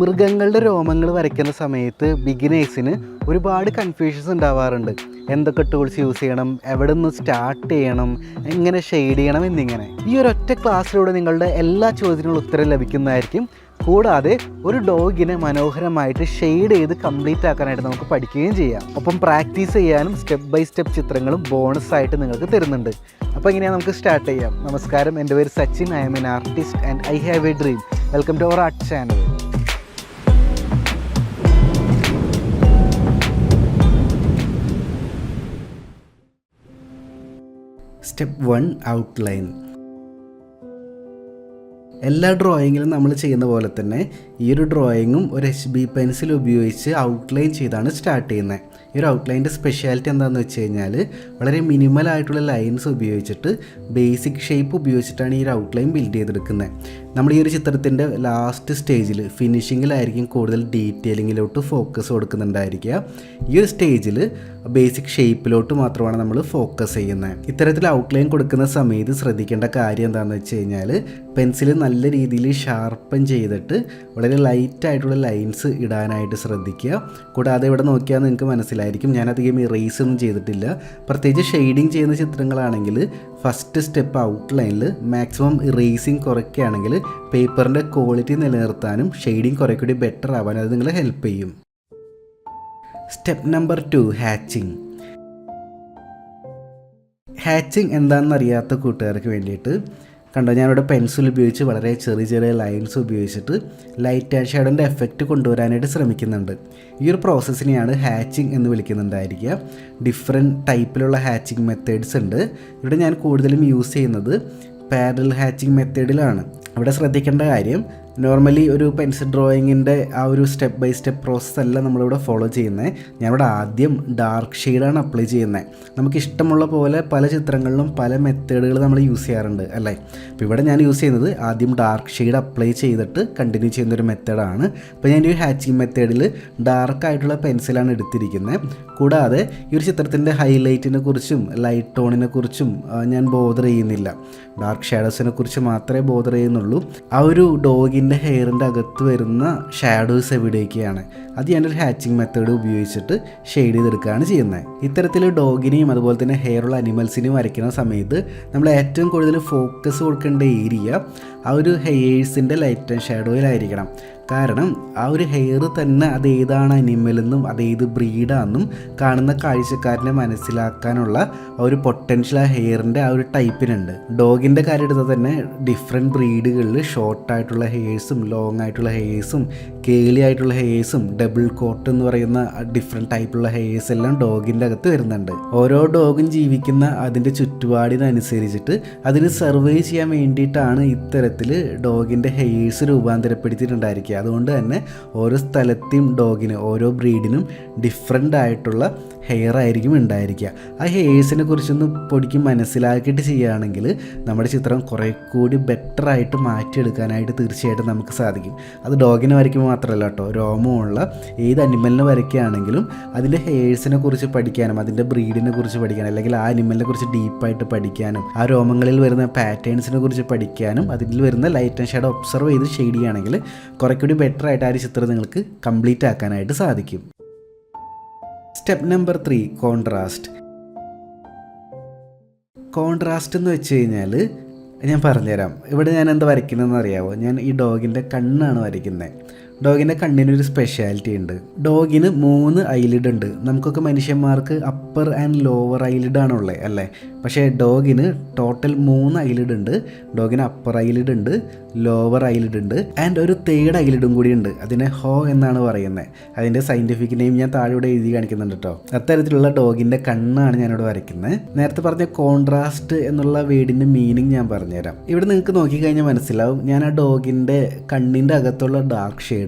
മൃഗങ്ങളുടെ രോമങ്ങൾ വരയ്ക്കുന്ന സമയത്ത് ബിഗിനേഴ്സിന് ഒരുപാട് കൺഫ്യൂഷൻസ് ഉണ്ടാവാറുണ്ട്. എന്തൊക്കെ ടൂൾസ് യൂസ് ചെയ്യണം, എവിടെ നിന്ന് സ്റ്റാർട്ട് ചെയ്യണം, എങ്ങനെ ഷെയ്ഡ് ചെയ്യണം എന്നിങ്ങനെ. ഈ ഒരൊറ്റ ക്ലാസ്സിലൂടെ നിങ്ങളുടെ എല്ലാ ചോദ്യത്തിനുള്ള ഉത്തരം ലഭിക്കുന്നതായിരിക്കും. കൂടാതെ ഒരു ഡോഗിനെ മനോഹരമായിട്ട് ഷെയ്ഡ് ചെയ്ത് കംപ്ലീറ്റ് ആക്കാനായിട്ട് നമുക്ക് പഠിക്കുകയും ചെയ്യാം. ഒപ്പം പ്രാക്ടീസ് ചെയ്യാനും സ്റ്റെപ്പ് ബൈ സ്റ്റെപ്പ് ചിത്രങ്ങളും ബോണസായിട്ട് നിങ്ങൾക്ക് തരുന്നുണ്ട്. അപ്പോൾ എങ്ങനെയാണ് നമുക്ക് സ്റ്റാർട്ട് ചെയ്യാം. നമസ്കാരം, എൻ്റെ പേര് Sachin. I am an artist and I have a dream. Welcome to our art channel. Step 1, outline. എല്ലാ ഡ്രോയിങ്ങിലും നമ്മൾ ചെയ്യുന്ന പോലെ തന്നെ ഈ ഒരു ഡ്രോയിങ്ങും ഒരു HB പെൻസിൽ ഉപയോഗിച്ച് ഔട്ട്ലൈൻ ചെയ്താണ് സ്റ്റാർട്ട് ചെയ്യുന്നത്. ഈ ഒരു ഔട്ട്ലൈൻ്റെ സ്പെഷ്യാലിറ്റി എന്താണെന്ന് വെച്ച് കഴിഞ്ഞാൽ വളരെ മിനിമലായിട്ടുള്ള ലൈൻസ് ഉപയോഗിച്ചിട്ട് ബേസിക് ഷേപ്പ് ഉപയോഗിച്ചിട്ടാണ് ഈ ഒരു ഔട്ട്ലൈൻ ബിൽഡ് ചെയ്തെടുക്കുന്നത്. നമ്മൾ ഈ ഒരു ചിത്രത്തിൻ്റെ ലാസ്റ്റ് സ്റ്റേജിൽ ഫിനിഷിങ്ങിലായിരിക്കും കൂടുതൽ ഡീറ്റെയിലിങ്ങിലോട്ട് ഫോക്കസ് കൊടുക്കുന്നുണ്ടായിരിക്കുക. ഈ ഒരു സ്റ്റേജിൽ ബേസിക് ഷേപ്പിലോട്ട് മാത്രമാണ് നമ്മൾ ഫോക്കസ് ചെയ്യുന്നത്. ഇത്തരത്തിൽ ഔട്ട്ലൈൻ കൊടുക്കുന്ന സമയത്ത് ശ്രദ്ധിക്കേണ്ട കാര്യം എന്താണെന്ന് വെച്ച് കഴിഞ്ഞാൽ പെൻസിൽ നല്ല രീതിയിൽ ഷാർപ്പൻ ചെയ്തിട്ട് വളരെ ലൈറ്റായിട്ടുള്ള ലൈൻസ് ഇടാനായിട്ട് ശ്രദ്ധിക്കുക. കൂടാതെ ഇവിടെ നോക്കിയാൽ നിങ്ങൾക്ക് മനസ്സിലായിരിക്കും ഞാനധികം ഇറേസ് ഒന്നും ചെയ്തിട്ടില്ല. പ്രത്യേകിച്ച് ഷെയ്ഡിങ് ചെയ്യുന്ന ചിത്രങ്ങളാണെങ്കിൽ ഫസ്റ്റ് സ്റ്റെപ്പ് ഔട്ട്ലൈനിൽ മാക്സിമം ഇറേസിങ് കുറയ്ക്കുകയാണെങ്കിൽ പേപ്പറിൻ്റെ ക്വാളിറ്റി നിലനിർത്താനും ഷെയ്ഡിങ് കുറേ കൂടി ബെറ്റർ ആവാനും അത് നിങ്ങളെ ഹെൽപ്പ് ചെയ്യും. Step number 2, hatching. ഹാച്ചിങ് എന്താണെന്ന് അറിയാത്ത കൂട്ടുകാർക്ക് വേണ്ടിയിട്ട് കണ്ടോ, ഞാനിവിടെ പെൻസിൽ ഉപയോഗിച്ച് വളരെ ചെറിയ ചെറിയ ലൈൻസ് ഉപയോഗിച്ചിട്ട് ലൈറ്റ് ആൻഡ് ഷാഡോൻ്റെ എഫക്റ്റ് കൊണ്ടുവരാനായിട്ട് ശ്രമിക്കുന്നുണ്ട്. ഈ ഒരു പ്രോസസ്സിനെയാണ് ഹാച്ചിങ് എന്ന് വിളിക്കുന്നുണ്ടായിരിക്കുക. ഡിഫറെൻറ്റ് ടൈപ്പിലുള്ള ഹാച്ചിങ് മെത്തേഡ്സ് ഉണ്ട്. ഇവിടെ ഞാൻ കൂടുതലും യൂസ് ചെയ്യുന്നത് പാരലൽ ഹാച്ചിങ് മെത്തേഡിലാണ്. ഇവിടെ ശ്രദ്ധിക്കേണ്ട കാര്യം, നോർമലി ഒരു പെൻസിൽ ഡ്രോയിങ്ങിൻ്റെ ആ ഒരു സ്റ്റെപ്പ് ബൈ സ്റ്റെപ്പ് പ്രോസസ്സ് അല്ല നമ്മളിവിടെ ഫോളോ ചെയ്യുന്നത്. ഞാനിവിടെ ആദ്യം ഡാർക്ക് ഷെയ്ഡാണ് അപ്ലൈ ചെയ്യുന്നത്. നമുക്ക് ഇഷ്ടമുള്ള പോലെ പല ചിത്രങ്ങളിലും പല മെത്തേഡുകൾ നമ്മൾ യൂസ് ചെയ്യാറുണ്ട് അല്ലേ. അപ്പോൾ ഇവിടെ ഞാൻ യൂസ് ചെയ്യുന്നത് ആദ്യം ഡാർക്ക് ഷെയ്ഡ് അപ്ലൈ ചെയ്തിട്ട് കണ്ടിന്യൂ ചെയ്യുന്നൊരു മെത്തേഡാണ്. അപ്പോൾ ഞാൻ ഈ ഹാച്ചിങ് മെത്തേഡിൽ ഡാർക്കായിട്ടുള്ള പെൻസിലാണ് എടുത്തിരിക്കുന്നത്. കൂടാതെ ഈ ഒരു ചിത്രത്തിൻ്റെ ഹൈലൈറ്റിനെ കുറിച്ചും ലൈറ്റ് ടോണിനെ കുറിച്ചും ഞാൻ ബോദർ ചെയ്യുന്നില്ല. ഡാർക്ക് ഷാഡോസിനെ കുറിച്ച് മാത്രമേ ബോദർ ചെയ്യുന്നുള്ളൂ. ആ ഒരു ഡോഗിൻ്റെ ഹെയറിൻ്റെ അകത്ത് വരുന്ന ഷാഡോസ് എവിടേക്കാണ് അത് ഞാനൊരു ഹാച്ചിങ് മെത്തേഡ് ഉപയോഗിച്ചിട്ട് ഷെയ്ഡ് ചെയ്തെടുക്കുകയാണ് ചെയ്യുന്നത്. ഇത്തരത്തിൽ ഡോഗിനെയും അതുപോലെ തന്നെ ഹെയറുള്ള അനിമൽസിനെയും വരയ്ക്കുന്ന സമയത്ത് നമ്മൾ ഏറ്റവും കൂടുതൽ ഫോക്കസ് കൊടുക്കേണ്ട ഏരിയ ആ ഒരു ഹെയേഴ്സിൻ്റെ ലൈറ്റ് ആൻഡ് ഷാഡോയിലായിരിക്കണം. കാരണം ആ ഒരു ഹെയർ തന്നെ അത് ഏതാണ് അനിമലെന്നും അതേത് ബ്രീഡാണെന്നും കാണുന്ന കാഴ്ചക്കാരനെ മനസ്സിലാക്കാനുള്ള ആ ഒരു പൊട്ടൻഷ്യൽ ആ ഹെയറിൻ്റെ ആ ഒരു ടൈപ്പിനുണ്ട്. ഡോഗിൻ്റെ കാര്യം എടുത്താൽ തന്നെ ഡിഫറെൻറ്റ് ബ്രീഡുകളിൽ ഷോർട്ടായിട്ടുള്ള ഹെയേഴ്സും ലോങ് ആയിട്ടുള്ള ഹെയേഴ്സും കേളി ആയിട്ടുള്ള ഹെയേഴ്സും ഡബിൾ കോട്ട് എന്ന് പറയുന്ന ഡിഫറെൻറ്റ് ടൈപ്പുള്ള ഹെയേഴ്സ് എല്ലാം ഡോഗിൻ്റെ അകത്ത് വരുന്നുണ്ട്. ഓരോ ഡോഗും ജീവിക്കുന്ന അതിൻ്റെ ചുറ്റുപാടിനനുസരിച്ചിട്ട് അതിന് സർവൈവ് ചെയ്യാൻ വേണ്ടിയിട്ടാണ് ഇത്തരത്തിൽ ഡോഗിൻ്റെ ഹെയേഴ്സ് രൂപാന്തരപ്പെടുത്തിയിട്ടുണ്ടായിരിക്കുക. അതുകൊണ്ട് തന്നെ ഓരോ സ്ഥലത്തെയും ഡോഗിന് ഓരോ ബ്രീഡിനും ഡിഫറെൻ്റ് ആയിട്ടുള്ള ഹെയർ ആയിരിക്കും ഉണ്ടായിരിക്കുക. ആ ഹെയേഴ്സിനെ കുറിച്ചൊന്ന് പൊടിക്ക് മനസ്സിലാക്കിയിട്ട് ചെയ്യുകയാണെങ്കിൽ നമ്മുടെ ചിത്രം കുറേ കൂടി ബെറ്ററായിട്ട് മാറ്റിയെടുക്കാനായിട്ട് തീർച്ചയായിട്ടും നമുക്ക് സാധിക്കും. അത് ഡോഗിനെ വരയ്ക്കുമ്പോൾ മാത്രമല്ല കേട്ടോ, രോമമുള്ള ഏത് അനിമലിനെ വരയ്ക്കുകയാണെങ്കിലും അതിൻ്റെ ഹെയേഴ്സിനെ കുറിച്ച് പഠിക്കാനും അതിൻ്റെ ബ്രീഡിനെ കുറിച്ച് പഠിക്കാനും അല്ലെങ്കിൽ ആ അനിമലിനെ കുറിച്ച് ഡീപ്പായിട്ട് പഠിക്കാനും ആ രോമങ്ങളിൽ വരുന്ന പാറ്റേൺസിനെ കുറിച്ച് പഠിക്കാനും അതിൽ വരുന്ന ലൈറ്റ് ആൻഡ് ഷാഡോ ഒബ്സർവ് ചെയ്ത് ഷെയ്ഡ് ചെയ്യുകയാണെങ്കിൽ കുറേ കൂടി ബെറ്ററായിട്ട് ആ ഒരു ചിത്രം നിങ്ങൾക്ക് കംപ്ലീറ്റ് ആക്കാനായിട്ട് സാധിക്കും. Step number 3, contrast. കോൺട്രാസ്റ്റ് എന്ന് വെച്ച് കഴിഞ്ഞാൽ ഞാൻ പറഞ്ഞുതരാം. ഇവിടെ ഞാൻ എന്താ വരയ്ക്കുന്നതെന്ന് അറിയാമോ? ഞാൻ ഈ ഡോഗിൻ്റെ കണ്ണാണ് വരയ്ക്കുന്നത്. ഡോഗിൻ്റെ കണ്ണിനൊരു സ്പെഷ്യാലിറ്റി ഉണ്ട്. ഡോഗിന് 3 ഐലിഡ് ഉണ്ട്. നമുക്കൊക്കെ മനുഷ്യന്മാർക്ക് അപ്പർ ആൻഡ് ലോവർ ഐലിഡ് ആണുള്ളത് അല്ലേ. പക്ഷേ ഡോഗിന് ടോട്ടൽ 3 ഐലിഡ് ഉണ്ട്. ഡോഗിന് അപ്പർ ഐലിഡ് ഉണ്ട്, ലോവർ ഐലിഡ് ഉണ്ട് ആൻഡ് ഒരു 3rd ഐലിഡും കൂടി ഉണ്ട്. അതിനെ ഹോ എന്നാണ് പറയുന്നത്. അതിൻ്റെ സയൻറ്റിഫിക് നെയിം ഞാൻ താഴെ ഇവിടെ എഴുതി കാണിക്കുന്നുണ്ട് കേട്ടോ. അത്തരത്തിലുള്ള ഡോഗിൻ്റെ കണ്ണാണ് ഞാനിവിടെ വരയ്ക്കുന്നത്. നേരത്തെ പറഞ്ഞ കോൺട്രാസ്റ്റ് എന്നുള്ള വേർഡിൻ്റെ മീനിങ് ഞാൻ പറഞ്ഞുതരാം. ഇവിടെ നിങ്ങൾക്ക് നോക്കിക്കഴിഞ്ഞാൽ മനസ്സിലാവും. ഞാൻ ആ ഡോഗിൻ്റെ കണ്ണിൻ്റെ അകത്തുള്ള ഡാർക്ക് ഷെയ്ഡ്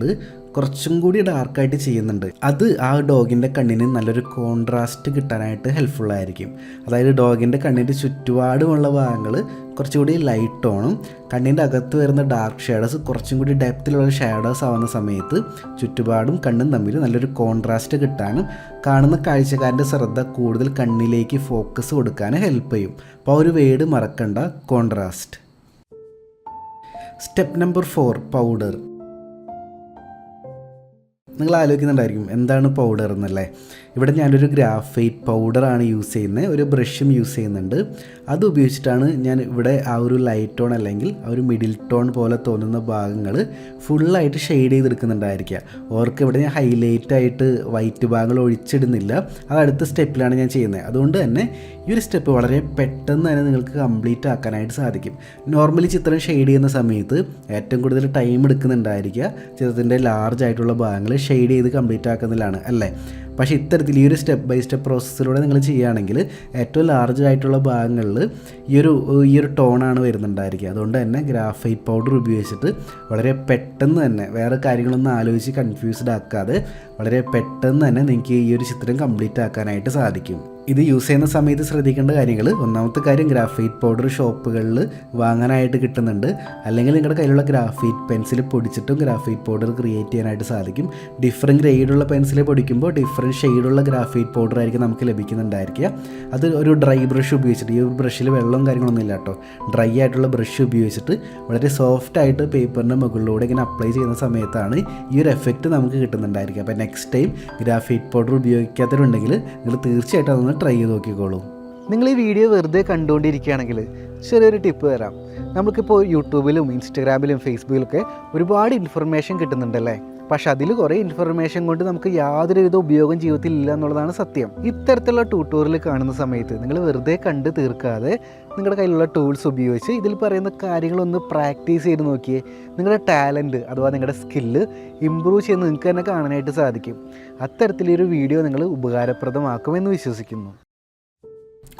കുറച്ചും കൂടി ഡാർക്കായിട്ട് ചെയ്യുന്നുണ്ട്. അത് ആ ഡോഗിൻ്റെ കണ്ണിന് നല്ലൊരു കോൺട്രാസ്റ്റ് കിട്ടാനായിട്ട് ഹെൽപ്ഫുള്ളായിരിക്കും. അതായത് ഡോഗിൻ്റെ കണ്ണിൻ്റെ ചുറ്റുപാടുമുള്ള ഭാഗങ്ങൾ കുറച്ചുകൂടി ലൈറ്റ് ടോണും കണ്ണിൻ്റെ അകത്ത് വരുന്ന ഡാർക്ക് ഷാഡോസ് കുറച്ചും കൂടി ഡെപ്തിലുള്ള ഷാഡോസ് ആവുന്ന സമയത്ത് ചുറ്റുപാടും കണ്ണും തമ്മിൽ നല്ലൊരു കോൺട്രാസ്റ്റ് കിട്ടാനും കാണുന്ന കാഴ്ചക്കാരൻ്റെ ശ്രദ്ധ കൂടുതൽ കണ്ണിലേക്ക് ഫോക്കസ് കൊടുക്കാനും ഹെൽപ്പ് ചെയ്യും. അപ്പോൾ ആ ഒരു വേർഡ് മറക്കണ്ട, കോൺട്രാസ്റ്റ്. Step number 4, powder. നിങ്ങൾ ആലോചിക്കുന്നുണ്ടായിരിക്കും എന്താണ് പൗഡർ എന്നല്ലേ. ഇവിടെ ഞാനൊരു ഗ്രാഫൈറ്റ് പൗഡറാണ് യൂസ് ചെയ്യുന്നത്, ഒരു ബ്രഷും യൂസ് ചെയ്യുന്നുണ്ട്. അത് ഉപയോഗിച്ചിട്ടാണ് ഞാൻ ഇവിടെ ആ ഒരു ലൈറ്റ് ടോൺ അല്ലെങ്കിൽ ആ ഒരു മിഡിൽ ടോൺ പോലെ തോന്നുന്ന ഭാഗങ്ങൾ ഫുള്ളായിട്ട് ഷെയ്ഡ് ചെയ്തെടുക്കുന്നുണ്ടായിരിക്കുക. ഓർക്ക് ഇവിടെ ഞാൻ ഹൈലൈറ്റ് ആയിട്ട് വൈറ്റ് ഭാഗങ്ങൾ ഒഴിച്ചിടുന്നില്ല, അത് അടുത്ത സ്റ്റെപ്പിലാണ് ഞാൻ ചെയ്യുന്നത്. അതുകൊണ്ട് തന്നെ ഈ ഒരു സ്റ്റെപ്പ് വളരെ പെട്ടെന്ന് തന്നെ നിങ്ങൾക്ക് കംപ്ലീറ്റ് ആക്കാനായിട്ട് സാധിക്കും. നോർമലി ചിത്രം ഷെയ്ഡ് ചെയ്യുന്ന സമയത്ത് ഏറ്റവും കൂടുതൽ ടൈം എടുക്കുന്നുണ്ടായിരിക്കുക ചിത്രത്തിൻ്റെ ലാർജ് ആയിട്ടുള്ള ഭാഗങ്ങൾ ഷെയ്ഡ് ചെയ്ത് കംപ്ലീറ്റ് ആക്കുന്നതിലാണ് അല്ലേ. പക്ഷേ ഇത്തരത്തിൽ ഈ ഒരു സ്റ്റെപ്പ് ബൈ സ്റ്റെപ്പ് പ്രോസസ്സിലൂടെ നിങ്ങൾ ചെയ്യുകയാണെങ്കിൽ ഏറ്റവും ലാർജ് ആയിട്ടുള്ള ഭാഗങ്ങളിൽ ഈ ഒരു ടോണാണ് വരുന്നുണ്ടായിരിക്കുക. അതുകൊണ്ട് തന്നെ ഗ്രാഫൈറ്റ് പൗഡർ ഉപയോഗിച്ചിട്ട് വളരെ പെട്ടെന്ന് തന്നെ വേറെ കാര്യങ്ങളൊന്നും ആലോചിച്ച് കൺഫ്യൂസ്ഡ് ആക്കാതെ വളരെ പെട്ടെന്ന് തന്നെ നിങ്ങൾക്ക് ഈ ഒരു ചിത്രം കംപ്ലീറ്റ് ആക്കാനായിട്ട് സാധിക്കും. ഇത് യൂസ് ചെയ്യുന്ന സമയത്ത് ശ്രദ്ധിക്കേണ്ട കാര്യങ്ങൾ, ഒന്നാമത്തെ കാര്യം ഗ്രാഫൈറ്റ് പൗഡർ ഷോപ്പുകളിൽ വാങ്ങാനായിട്ട് കിട്ടുന്നുണ്ട്. അല്ലെങ്കിൽ നിങ്ങളുടെ കയ്യിലുള്ള ഗ്രാഫൈറ്റ് പെൻസിൽ പൊടിച്ചിട്ടും ഗ്രാഫൈറ്റ് പൗഡർ ക്രിയേറ്റ് ചെയ്യാനായിട്ട് സാധിക്കും. ഡിഫറെൻറ്റ് ഗ്രേഡുള്ള പെൻസിൽ പൊടിക്കുമ്പോൾ ഡിഫറെൻറ്റ് ഷെയ്ഡുള്ള ഗ്രാഫൈറ്റ് പൗഡർ ആയിരിക്കും നമുക്ക് ലഭിക്കുന്നുണ്ടായിരിക്കുക. അത് ഒരു ഡ്രൈ ബ്രഷ് ഉപയോഗിച്ചിട്ട്, ഈ ഒരു ബ്രഷിൽ വെള്ളവും കാര്യങ്ങളൊന്നും ഇല്ല കേട്ടോ, ഡ്രൈ ആയിട്ടുള്ള ബ്രഷ് ഉപയോഗിച്ചിട്ട് വളരെ സോഫ്റ്റായിട്ട് പേപ്പറിൻ്റെ മുകളിലൂടെ ഇങ്ങനെ അപ്ലൈ ചെയ്യുന്ന സമയത്താണ് ഈ ഒരു എഫക്റ്റ് നമുക്ക് കിട്ടുന്നുണ്ടായിരിക്കുക. അപ്പോൾ നെക്സ്റ്റ് ടൈം ഗ്രാഫൈറ്റ് പൗഡർ ഉപയോഗിക്കാത്തവരുണ്ടെങ്കിൽ നിങ്ങൾ തീർച്ചയായിട്ടും അതൊന്ന് ട്രൈ ചെയ്ത് നോക്കിക്കോളൂ. നിങ്ങൾ ഈ വീഡിയോ വെറുതെ കണ്ടുകൊണ്ടിരിക്കുകയാണെങ്കിൽ ചെറിയൊരു ടിപ്പ് തരാം. നമുക്കിപ്പോൾ യൂട്യൂബിലും ഇൻസ്റ്റഗ്രാമിലും ഫേസ്ബുക്കിലൊക്കെ ഒരുപാട് ഇൻഫർമേഷൻ കിട്ടുന്നുണ്ടല്ലേ. പക്ഷെ അതിൽ കുറേ ഇൻഫർമേഷൻ കൊണ്ട് നമുക്ക് യാതൊരുവിധ ഉപയോഗം ജീവിതത്തിൽ ഇല്ല എന്നുള്ളതാണ് സത്യം. ഇത്തരത്തിലുള്ള ട്യൂട്ടോറിയൽ കാണുന്ന സമയത്ത് നിങ്ങൾ വെറുതെ കണ്ട് തീർക്കാതെ നിങ്ങളുടെ കയ്യിലുള്ള ടൂൾസ് ഉപയോഗിച്ച് ഇതിൽ പറയുന്ന കാര്യങ്ങളൊന്ന് പ്രാക്ടീസ് ചെയ്ത് നോക്കിയേ. നിങ്ങളുടെ ടാലൻറ്റ് അഥവാ നിങ്ങളുടെ സ്കില്ല് ഇമ്പ്രൂവ് ചെയ്യുന്ന നിങ്ങൾക്ക് തന്നെ കാണാനായിട്ട് സാധിക്കും. അത്തരത്തിലൊരു വീഡിയോ നിങ്ങൾ ഉപകാരപ്രദമാക്കുമെന്ന് വിശ്വസിക്കുന്നു.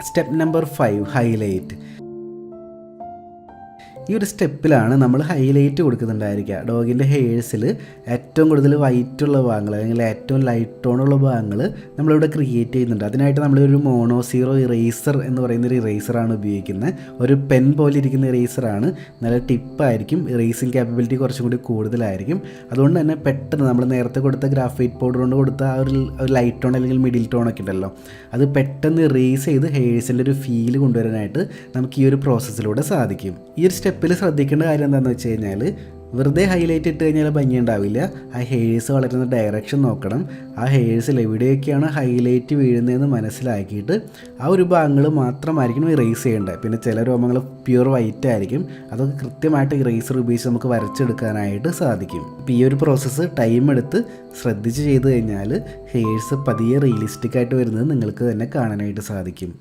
Step number 5, highlight. ഈ ഒരു സ്റ്റെപ്പിലാണ് നമ്മൾ ഹൈലൈറ്റ് കൊടുക്കുന്നുണ്ടായിരിക്കുക. ഡോഗിൻ്റെ ഹെയർസിൽ ഏറ്റവും കൂടുതൽ വൈറ്റുള്ള ഭാഗങ്ങൾ അല്ലെങ്കിൽ ഏറ്റവും ലൈറ്റ് ടോണുള്ള ഭാഗങ്ങൾ നമ്മളിവിടെ ക്രിയേറ്റ് ചെയ്യുന്നുണ്ട്. അതിനായിട്ട് നമ്മളൊരു മോണോസീറോ ഇറേസർ എന്ന് പറയുന്നൊരു ഇറേസറാണ് ഉപയോഗിക്കുന്നത്. ഒരു പെൻ പോലെ ഇരിക്കുന്ന ഇറേസറാണ്, നല്ല ടിപ്പായിരിക്കും, ഇറേസിങ് ക്യാപ്പബിലിറ്റി കുറച്ചും കൂടി കൂടുതലായിരിക്കും. അതുകൊണ്ട് തന്നെ പെട്ടെന്ന് നമ്മൾ നേരത്തെ കൊടുത്ത ഗ്രാഫൈറ്റ് പൗഡർ കൊണ്ട് കൊടുത്ത ആ ഒരു ലൈറ്റ് ടോൺ അല്ലെങ്കിൽ മിഡിൽ ടോൺ ഒക്കെ ഉണ്ടല്ലോ, അത് പെട്ടെന്ന് ഇറേസ് ചെയ്ത് ഹെയർസിൻ്റെ ഒരു ഫീല് കൊണ്ടുവരാനായിട്ട് നമുക്ക് ഈ ഒരു പ്രോസസ്സിലൂടെ സാധിക്കും. ഈ ഒരു സ്റ്റെപ്പിൽ ശ്രദ്ധിക്കേണ്ട കാര്യം എന്താണെന്ന് വെച്ച് കഴിഞ്ഞാൽ, വെറുതെ ഹൈലൈറ്റ് ഇട്ട് കഴിഞ്ഞാൽ ഭംഗി ഉണ്ടാവില്ല. ആ ഹെയർസ് വളരുന്ന ഡയറക്ഷൻ നോക്കണം. ആ ഹെയർസിൽ എവിടെയൊക്കെയാണ് ഹൈലൈറ്റ് വീഴുന്നതെന്ന് മനസ്സിലാക്കിയിട്ട് ആ ഒരു ഭാഗങ്ങൾ മാത്രമായിരിക്കും ഇറേസ് ചെയ്യേണ്ടത്. പിന്നെ ചില രോമങ്ങൾ പ്യുവർ വൈറ്റ് ആയിരിക്കും, അതൊക്കെ കൃത്യമായിട്ട് ഇറേസർ ഉപയോഗിച്ച് നമുക്ക് വരച്ചെടുക്കാനായിട്ട് സാധിക്കും. അപ്പോൾ ഈ ഒരു പ്രോസസ്സ് ടൈം എടുത്ത് ശ്രദ്ധിച്ച് ചെയ്ത് കഴിഞ്ഞാൽ ഹെയർസ് പതിയെ റിയലിസ്റ്റിക് ആയിട്ട് വരുന്നത് നിങ്ങൾക്ക് തന്നെ കാണാനായിട്ട് സാധിക്കും.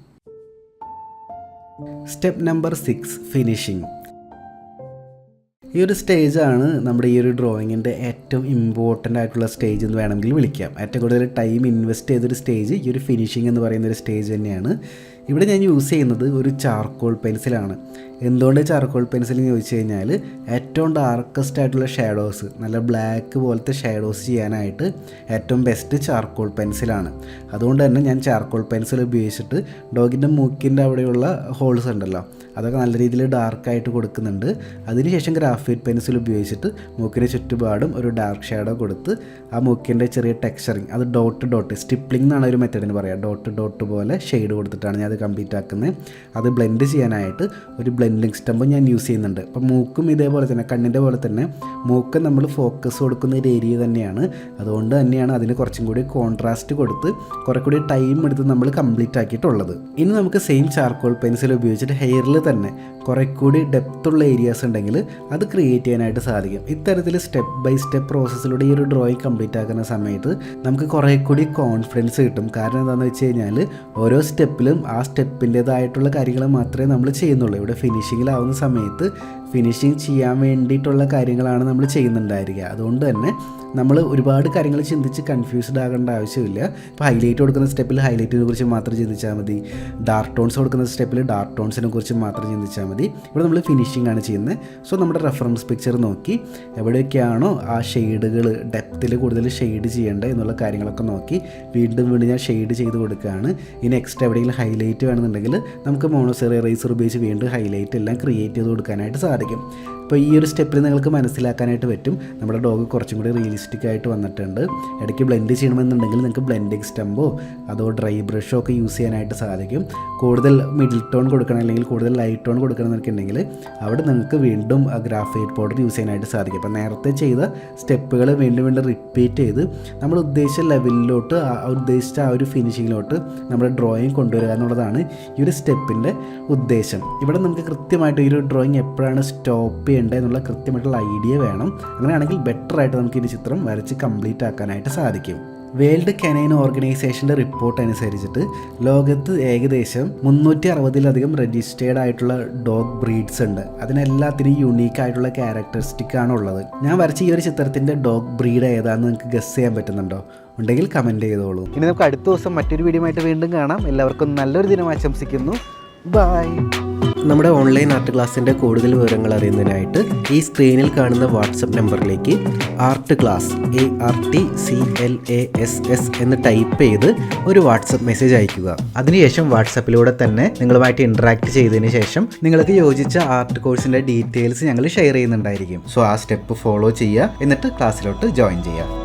Step number 6, finishing. ഈ ഒരു സ്റ്റേജാണ് നമ്മുടെ ഈ ഒരു ഡ്രോയിങ്ങിൻ്റെ ഏറ്റവും ഇമ്പോർട്ടൻ്റ് ആയിട്ടുള്ള സ്റ്റേജ് എന്ന് വേണമെങ്കിൽ വിളിക്കാം. ഏറ്റവും കൂടുതൽ ടൈം ഇൻവെസ്റ്റ് ചെയ്തൊരു സ്റ്റേജ് ഈ ഒരു ഫിനിഷിംഗ് എന്ന് പറയുന്നൊരു സ്റ്റേജ് തന്നെയാണ്. ഇവിടെ ഞാൻ യൂസ് ചെയ്യുന്നത് ഒരു ചാർക്കോൾ പെൻസിലാണ്. എന്തുകൊണ്ട് ചാർക്കോൾ പെൻസിൽ എന്ന് ചോദിച്ചു കഴിഞ്ഞാൽ, ഏറ്റവും ഡാർക്കസ്റ്റ് ആയിട്ടുള്ള ഷാഡോസ്, നല്ല ബ്ലാക്ക് പോലത്തെ ഷാഡോസ് ചെയ്യാനായിട്ട് ഏറ്റവും ബെസ്റ്റ് ചാർക്കോൾ പെൻസിലാണ്. അതുകൊണ്ട് തന്നെ ഞാൻ ചാർക്കോൾ പെൻസിൽ ഉപയോഗിച്ചിട്ട് ഡോഗിൻ്റെ മൂക്കിൻ്റെ അവിടെയുള്ള ഹോൾസ് ഉണ്ടല്ലോ, അതൊക്കെ നല്ല രീതിയിൽ ഡാർക്കായിട്ട് കൊടുക്കുന്നുണ്ട്. അതിനുശേഷം ഗ്രാഫൈറ്റ് പെൻസിൽ ഉപയോഗിച്ചിട്ട് മൂക്കിൻ്റെ ചുറ്റുപാടും ഒരു ഡാർക്ക് ഷാഡോ കൊടുത്ത് ആ മൂക്കിൻ്റെ ചെറിയ ടെക്സ്ചറിങ്, അത് ഡോട്ട് സ്റ്റിപ്ലിംഗ് എന്നാണ് ഒരു മെത്തേഡിന് പറയുക, ഡോട്ട് പോലെ ഷെയ്ഡ് കൊടുത്തിട്ടാണ് ഞാൻ അത് കംപ്ലീറ്റ് ആക്കുന്നത്. അത് ബ്ലെൻഡ് ചെയ്യാനായിട്ട് ഒരു ബ്ലെൻഡിങ് സ്റ്റമ്പ് ഞാൻ യൂസ് ചെയ്യുന്നുണ്ട്. അപ്പം മൂക്കും ഇതേപോലെ തന്നെ, കണ്ണിൻ്റെ പോലെ തന്നെ മൂക്ക് നമ്മൾ ഫോക്കസ് കൊടുക്കുന്ന ഒരു ഏരിയ തന്നെയാണ്. അതുകൊണ്ട് തന്നെയാണ് അതിന് കുറച്ചും കൂടി കോൺട്രാസ്റ്റ് കൊടുത്ത് കുറെ കൂടി ടൈം എടുത്ത് നമ്മൾ കംപ്ലീറ്റ് ആക്കിയിട്ടുള്ളത്. ഇനി നമുക്ക് സെയിം ചാർക്കോൾ പെൻസിൽ ഉപയോഗിച്ചിട്ട് ഹെയറിൽ തന്നെ കുറെ കൂടി ഡെപ്തുള്ള ഏരിയാസ് ഉണ്ടെങ്കിൽ അത് ക്രിയേറ്റ് ചെയ്യാനായിട്ട് സാധിക്കും. ഇത്തരത്തിൽ സ്റ്റെപ്പ് ബൈ സ്റ്റെപ്പ് പ്രോസസ്സിലൂടെ ഈ ഒരു ഡ്രോയിങ് കംപ്ലീറ്റ് ആക്കുന്ന സമയത്ത് നമുക്ക് കുറെ കൂടി കോൺഫിഡൻസ് കിട്ടും. കാരണം എന്താണെന്ന് വെച്ച് കഴിഞ്ഞാൽ, ഓരോ സ്റ്റെപ്പിലും ആ സ്റ്റെപ്പിൻ്റേതായിട്ടുള്ള കാര്യങ്ങൾ മാത്രമേ നമ്മൾ ചെയ്യുന്നുള്ളൂ. ഇവിടെ ഫിനിഷിങ്ങിലാവുന്ന സമയത്ത് ഫിനിഷിങ് ചെയ്യാൻ വേണ്ടിയിട്ടുള്ള കാര്യങ്ങളാണ് നമ്മൾ ചെയ്യുന്നുണ്ടായിരിക്കുക. അതുകൊണ്ട് തന്നെ നമ്മൾ ഒരുപാട് കാര്യങ്ങൾ ചിന്തിച്ച് കൺഫ്യൂസ്ഡ് ആകേണ്ട ആവശ്യമില്ല. ഇപ്പോൾ ഹൈലൈറ്റ് കൊടുക്കുന്ന സ്റ്റെപ്പിൽ ഹൈലൈറ്റിനെ കുറിച്ച് മാത്രം ചിന്തിച്ചാൽ മതി, ഡാർക്ക് ടോൺസ് കൊടുക്കുന്ന സ്റ്റെപ്പിൽ ഡാർക്ക് ടോൺസിനെ കുറിച്ച് മാത്രം ചിന്തിച്ചാൽ മതി. ഇവിടെ നമ്മൾ ഫിനിഷിംഗ് ആണ് ചെയ്യുന്നത്. സോ നമ്മുടെ റെഫറൻസ് പിക്ചർ നോക്കി എവിടെയൊക്കെയാണോ ആ ഷെയ്ഡുകൾ ഡെപ്തിൽ കൂടുതൽ ഷെയ്ഡ് ചെയ്യേണ്ടത് എന്നുള്ള കാര്യങ്ങളൊക്കെ നോക്കി വീണ്ടും ഞാൻ ഷെയ്ഡ് ചെയ്ത് കൊടുക്കുകയാണ്. ഇനി നെക്സ്റ്റ് എവിടെയെങ്കിലും ഹൈലൈറ്റ് വേണമെന്നുണ്ടെങ്കിൽ നമുക്ക് മോണോസെറി ഇറേസർ ഉപയോഗിച്ച് വീണ്ടും ഹൈലൈറ്റ് എല്ലാം ക്രിയേറ്റ് ചെയ്ത് കൊടുക്കാനായിട്ട് സാധിക്കും. അപ്പോൾ ഈ ഒരു സ്റ്റെപ്പിൽ നിങ്ങൾക്ക് മനസ്സിലാക്കാനായിട്ട് പറ്റും നമ്മുടെ ഡോഗ് കുറച്ചും കൂടി റിയലിസ്റ്റിക് ആയിട്ട് വന്നിട്ടുണ്ട്. ഇടയ്ക്ക് ബ്ലെൻഡ് ചെയ്യണമെന്നുണ്ടെങ്കിൽ നിങ്ങൾക്ക് ബ്ലെൻഡിങ് സ്റ്റമ്പോ അതോ ഡ്രൈ ബ്രഷോ ഒക്കെ യൂസ് ചെയ്യാനായിട്ട് സാധിക്കും. കൂടുതൽ മിഡിൽ ടോൺ കൊടുക്കണം അല്ലെങ്കിൽ കൂടുതൽ ലൈറ്റ് ടോൺ കൊടുക്കണം എന്നൊക്കെയുണ്ടെങ്കിൽ അവിടെ നിങ്ങൾക്ക് വീണ്ടും ഗ്രാഫൈറ്റ് പൗഡർ യൂസ് ചെയ്യാനായിട്ട് സാധിക്കും. അപ്പോൾ നേരത്തെ ചെയ്ത സ്റ്റെപ്പുകൾ വീണ്ടും വീണ്ടും റിപ്പീറ്റ് ചെയ്ത് നമ്മൾ ഉദ്ദേശിച്ച ലെവലിലോട്ട് ഉദ്ദേശിച്ച ആ ഒരു ഫിനിഷിങ്ങിലോട്ട് നമ്മുടെ ഡ്രോയിങ് കൊണ്ടുവരിക എന്നുള്ളതാണ് ഈ ഒരു സ്റ്റെപ്പിൻ്റെ ഉദ്ദേശം. ഇവിടെ നമുക്ക് കൃത്യമായിട്ട് ഈ ഒരു ഡ്രോയിങ് എപ്പോഴാണ് സ്റ്റോപ്പ് ചെയ്യേണ്ടത് എന്നുള്ള കൃത്യമായിട്ടുള്ള ഐഡിയ വേണം. അങ്ങനെയാണെങ്കിൽ ബെറ്ററായിട്ട് നമുക്ക് ഈ ചിത്രം വരച്ച് കംപ്ലീറ്റ് ആക്കാനായിട്ട് സാധിക്കും. വേൾഡ് കനൈൻ ഓർഗനൈസേഷൻ്റെ റിപ്പോർട്ട് അനുസരിച്ചിട്ട് ലോകത്ത് ഏകദേശം 360-ലധികം രജിസ്റ്റേർഡ് ആയിട്ടുള്ള ഡോഗ് ബ്രീഡ്സ് ഉണ്ട്. അതിനെല്ലാത്തിനും യുണീക്ക് ആയിട്ടുള്ള ക്യാരക്ടറിസ്റ്റിക് ആണ് ഉള്ളത്. ഞാൻ വരച്ച ഈ ഒരു ചിത്രത്തിൻ്റെ ഡോഗ് ബ്രീഡ് ഏതാണെന്ന് നിങ്ങൾക്ക് ഗസ് ചെയ്യാൻ പറ്റുന്നുണ്ടോ? ഉണ്ടെങ്കിൽ കമൻറ്റ് ചെയ്തോളൂ. ഇനി നമുക്ക് അടുത്ത ദിവസം മറ്റൊരു വീഡിയോ ആയിട്ട് വീണ്ടും കാണാം. എല്ലാവർക്കും നല്ലൊരു ദിനം ആശംസിക്കുന്നു. ബൈ. നമ്മുടെ ഓൺലൈൻ ആർട്ട് ക്ലാസ്സിൻ്റെ കൂടുതൽ വിവരങ്ങൾ അറിയുന്നതിനായിട്ട് ഈ സ്ക്രീനിൽ കാണുന്ന വാട്സപ്പ് നമ്പറിലേക്ക് ആർട്ട് ക്ലാസ് ARTCLASS എന്ന് ടൈപ്പ് ചെയ്ത് ഒരു വാട്സപ്പ് മെസ്സേജ് അയയ്ക്കുക. അതിനുശേഷം വാട്സപ്പിലൂടെ തന്നെ നിങ്ങളുമായിട്ട് ഇൻട്രാക്ട് ചെയ്തതിന് ശേഷം നിങ്ങൾക്ക് യോജിച്ച ആർട്ട് കോഴ്സിൻ്റെ ഡീറ്റെയിൽസ് ഞങ്ങൾ ഷെയർ ചെയ്യുന്നുണ്ടായിരിക്കും. സോ ആ സ്റ്റെപ്പ് ഫോളോ ചെയ്യുക, എന്നിട്ട് ക്ലാസ്സിലോട്ട് ജോയിൻ ചെയ്യുക.